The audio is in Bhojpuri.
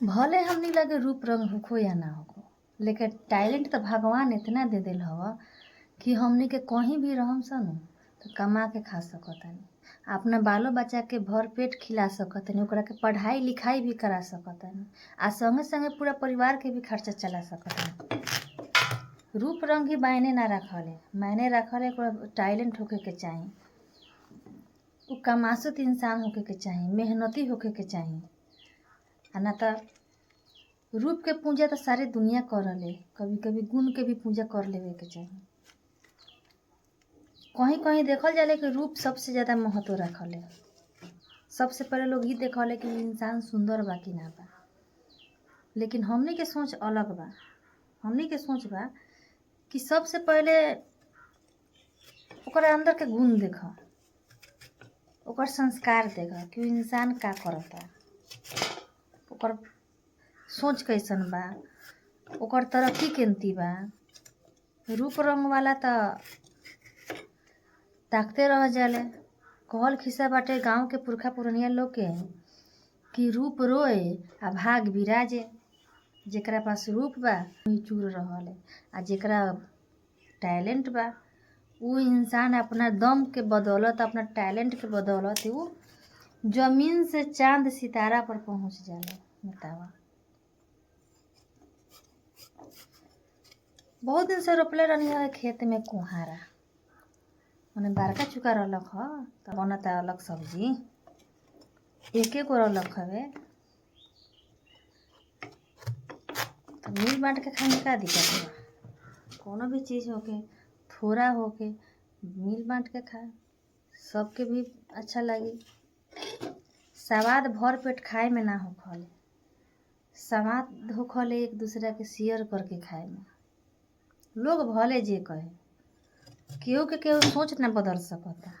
भले हमनी लगे रूप रंग होखो या ना होखो, लेकिन टैलेंट तो भगवान इतना दे दिल हवा कि हमनी के कहीं भी रहम सन तो कमा के खा सकतानी, अपना बालो बच्चा के भर पेट खिला सकतानी, ओकरा के पढ़ाई लिखाई भी करा सकतानी, आ संगे संगे पूरा परिवार के भी खर्चा चला सकतानी। रूप रंग ही मायने ना रखले, मायने रखले टैलेंट होके के चाही, उ कमासुत इंसान होके के चाही, मेहनती होके के चाही। आ ना तो रूप के पूजा तो सारी दुनिया करले, कभी कभी गुण के भी पूजा कर लेवे के चाही। कहीं कहीं देखल जाले कि रूप सबसे ज्यादा महत्व रखले। सबसे पहले लोग ही देखले कि इंसान सुंदर बा कि ना बा, लेकिन हमनी के सोच अलग बा। हमनी के सोच बा कि सबसे पहले ओकर अंदर के गुण देख, ओकर संस्कार देख कि इंसान का करता, ओकर सोच कैसन बा, ओकर तरक्की केंती बा। रूप रंग वाला तो ताकते रह जाले। कहल खिस्सा बाटे गांव के पुरखा पुरनिया लोग के कि रूप रोए आ भाग बिराजे। जेकरा पास रूप बा वही चूर रहले, आ जेकरा टैलेंट बा उ इंसान अपना दम के बदौलत, अपना टैलेंट के बदौलत उ जमीन से चांद सितारा पर पहुंच जाले। बतावा, बहुत दिन से रोपले रहनी खेत में कुहारा, मने बड़का चुका रहलक ह त बनता अलग सब्जी, एके गो रहलक हवे तो मिल बांट के खाने का दिक्कत बा। कोनो भी चीज होके थोड़ा होके मिल बांट के खाए, सबके भी अच्छा लगी। सवाद भर पेट खाए में ना होखले, सवाद होखले एक दूसरे के शेयर करके खाए में। लोग भले जे कहे, केहू के केहू सोच ना बदल सकता।